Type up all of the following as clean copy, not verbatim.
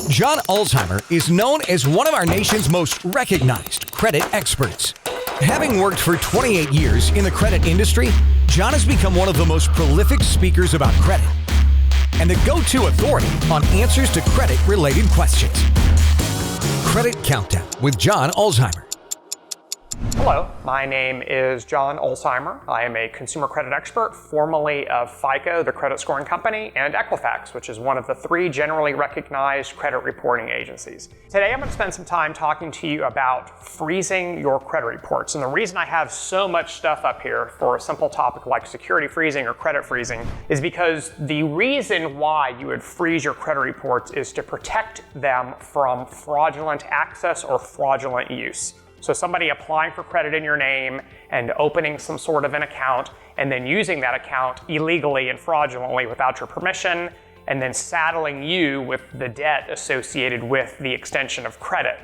John Ulzheimer is known as one of our nation's most recognized credit experts. Having worked for 28 years in the credit industry, John has become one of the most prolific speakers about credit and the go-to authority on answers to credit-related questions. Credit Countdown with John Ulzheimer. Hello, my name is John Ulzheimer. I am a consumer credit expert, formerly of FICO, the credit scoring company, and Equifax, which is one of the 3 generally recognized credit reporting agencies. Today I'm going to spend some time talking to you about freezing your credit reports. And the reason I have so much stuff up here for a simple topic like security freezing or credit freezing is because the reason why you would freeze your credit reports is to protect them from fraudulent access or fraudulent use. So somebody applying for credit in your name and opening some sort of an account and then using that account illegally and fraudulently without your permission and then saddling you with the debt associated with the extension of credit.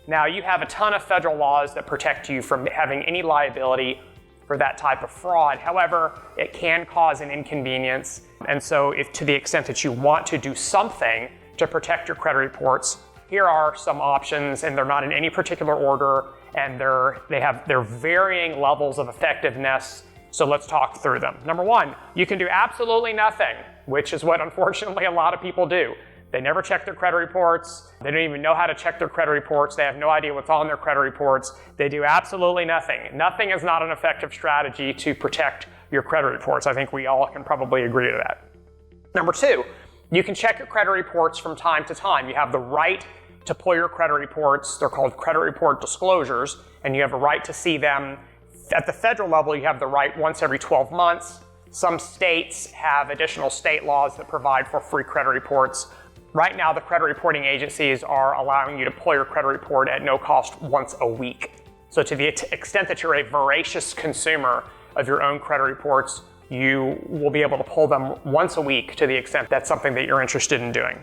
Now, you have a ton of federal laws that protect you from having any liability for that type of fraud. However, it can cause an inconvenience. And so if to the extent that you want to do something to protect your credit reports, here are some options, and they're not in any particular order, and they have their varying levels of effectiveness. So let's talk through them. Number 1, you can do absolutely nothing, which is what unfortunately a lot of people do. They never check their credit reports. They don't even know how to check their credit reports. They have no idea what's on their credit reports. They do absolutely nothing. Nothing is not an effective strategy to protect your credit reports. I think we all can probably agree to that. Number 2, you can check your credit reports from time to time. You have the right to pull your credit reports. They're called credit report disclosures, and you have a right to see them. At the federal level, you have the right once every 12 months. Some states have additional state laws that provide for free credit reports. Right now, the credit reporting agencies are allowing you to pull your credit report at no cost once a week. So to the extent that you're a voracious consumer of your own credit reports, you will be able to pull them once a week to the extent that's something that you're interested in doing.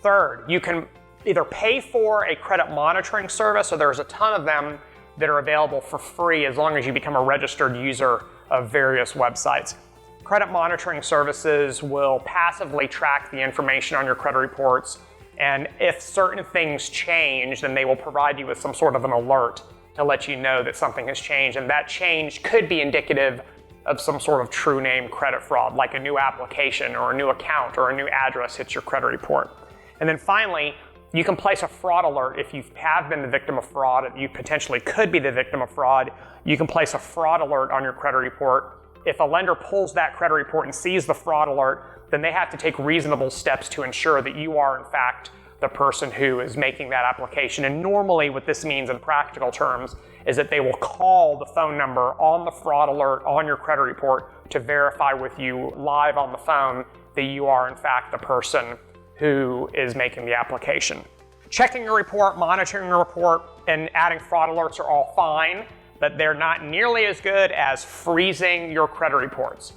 Third, you can either pay for a credit monitoring service, or there's a ton of them that are available for free as long as you become a registered user of various websites. Credit monitoring services will passively track the information on your credit reports, and if certain things change, then they will provide you with some sort of an alert to let you know that something has changed, and that change could be indicative of some sort of true name credit fraud, like a new application or a new account or a new address hits your credit report. And then finally, you can place a fraud alert if you have been the victim of fraud, you potentially could be the victim of fraud. You can place a fraud alert on your credit report. If a lender pulls that credit report and sees the fraud alert, then they have to take reasonable steps to ensure that you are in fact the person who is making that application. And normally what this means in practical terms is that they will call the phone number on the fraud alert on your credit report to verify with you live on the phone that you are in fact the person who is making the application. Checking your report, monitoring your report, and adding fraud alerts are all fine, but they're not nearly as good as freezing your credit reports.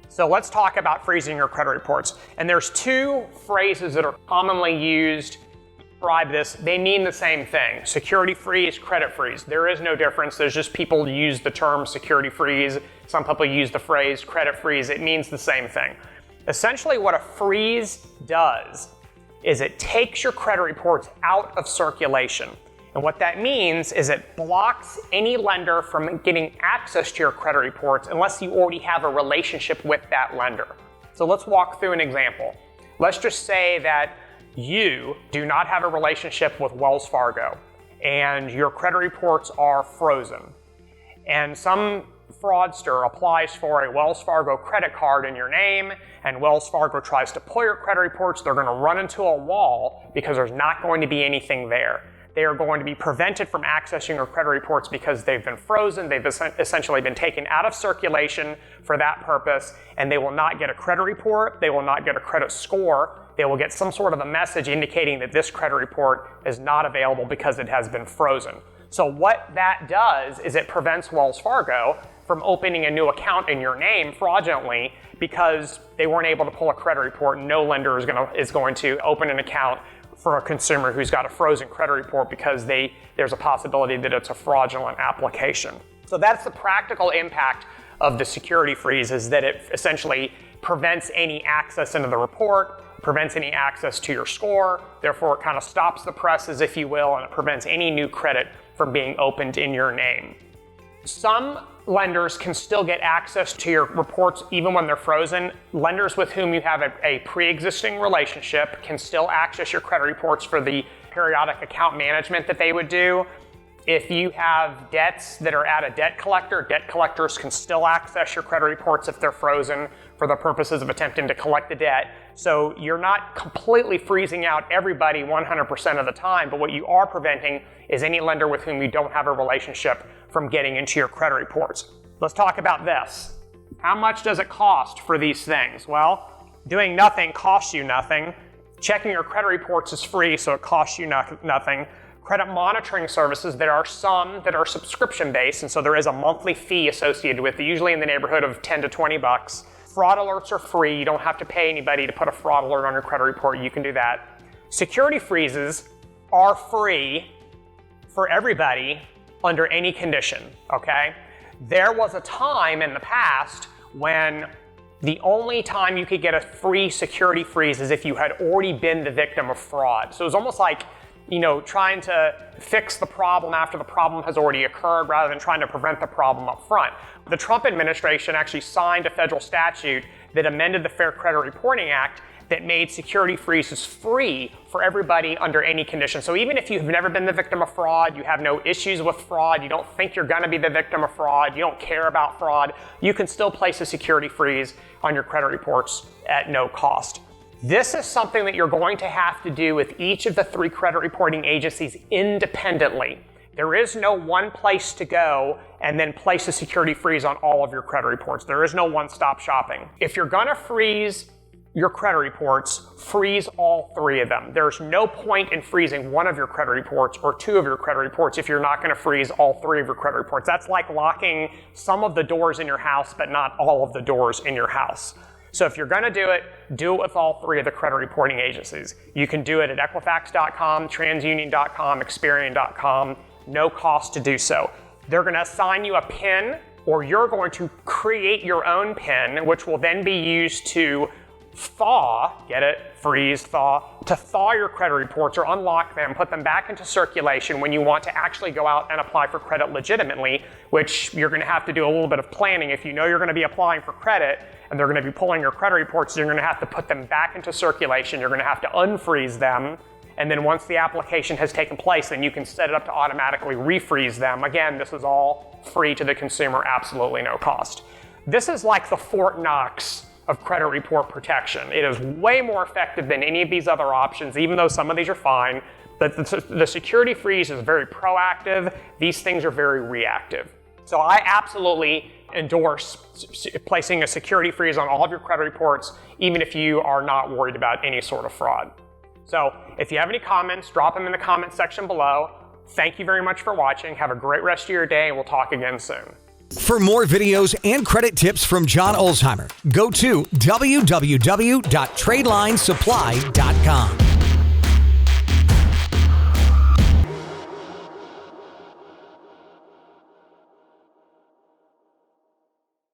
So let's talk about freezing your credit reports. And there's 2 phrases that are commonly used to describe this. They mean the same thing. Security freeze, credit freeze. There is no difference. There's just people use the term security freeze. Some people use the phrase credit freeze. It means the same thing. Essentially, what a freeze does is it takes your credit reports out of circulation. And what that means is it blocks any lender from getting access to your credit reports unless you already have a relationship with that lender. So let's walk through an example. Let's just say that you do not have a relationship with Wells Fargo and your credit reports are frozen. And some fraudster applies for a Wells Fargo credit card in your name, and Wells Fargo tries to pull your credit reports. They're going to run into a wall because there's not going to be anything there. They are going to be prevented from accessing your credit reports because they've been frozen. They've essentially been taken out of circulation for that purpose, and they will not get a credit report. They will not get a credit score. They will get some sort of a message indicating that this credit report is not available because it has been frozen. So what that does is it prevents Wells Fargo from opening a new account in your name fraudulently because they weren't able to pull a credit report. No lender is going to open an account for a consumer who's got a frozen credit report because there's a possibility that it's a fraudulent application. So that's the practical impact of the security freeze, is that it essentially prevents any access into the report. prevents any access to your score. Therefore, it kind of stops the presses, if you will, and it prevents any new credit from being opened in your name. Some lenders can still get access to your reports even when they're frozen. Lenders with whom you have a pre-existing relationship can still access your credit reports for the periodic account management that they would do. If you have debts that are at a debt collector, debt collectors can still access your credit reports if they're frozen for the purposes of attempting to collect the debt. So you're not completely freezing out everybody 100% of the time, but what you are preventing is any lender with whom you don't have a relationship from getting into your credit reports. Let's talk about this. How much does it cost for these things? Well, doing nothing costs you nothing. Checking your credit reports is free, so it costs you nothing. Credit monitoring services, there are some that are subscription-based, and so there is a monthly fee associated with it, usually in the neighborhood of 10 to 20 bucks. Fraud alerts are free. You don't have to pay anybody to put a fraud alert on your credit report. You can do that. Security freezes are free for everybody under any condition, okay? There was a time in the past when the only time you could get a free security freeze is if you had already been the victim of fraud. So it was almost like, trying to fix the problem after the problem has already occurred rather than trying to prevent the problem up front. The Trump administration actually signed a federal statute that amended the Fair Credit Reporting Act that made security freezes free for everybody under any condition. So even if you've never been the victim of fraud, you have no issues with fraud, you don't think you're gonna be the victim of fraud, you don't care about fraud, you can still place a security freeze on your credit reports at no cost. This is something that you're going to have to do with each of the 3 credit reporting agencies independently. There is no one place to go and then place a security freeze on all of your credit reports. There is no one-stop shopping. If you're gonna freeze your credit reports, freeze all 3 of them. There's no point in freezing one of your credit reports or 2 of your credit reports if you're not gonna freeze all 3 of your credit reports. That's like locking some of the doors in your house, but not all of the doors in your house. So if you're gonna do it with all 3 of the credit reporting agencies. You can do it at Equifax.com, TransUnion.com, Experian.com, no cost to do so. They're gonna assign you a PIN, or you're going to create your own PIN, which will then be used to thaw, get it? Freeze, thaw, to thaw your credit reports or unlock them, put them back into circulation when you want to actually go out and apply for credit legitimately, which you're gonna have to do a little bit of planning. If you know you're gonna be applying for credit and they're gonna be pulling your credit reports, you're gonna have to put them back into circulation, you're gonna have to unfreeze them, and then once the application has taken place, then you can set it up to automatically refreeze them. Again, this is all free to the consumer, absolutely no cost. This is like the Fort Knox of credit report protection. It is way more effective than any of these other options, even though some of these are fine. But the security freeze is very proactive. These things are very reactive. So I absolutely endorse placing a security freeze on all of your credit reports, even if you are not worried about any sort of fraud. So if you have any comments, drop them in the comment section below. Thank you very much for watching. Have a great rest of your day, and we'll talk again soon. For more videos and credit tips from John Ulzheimer, go to www.tradelinesupply.com.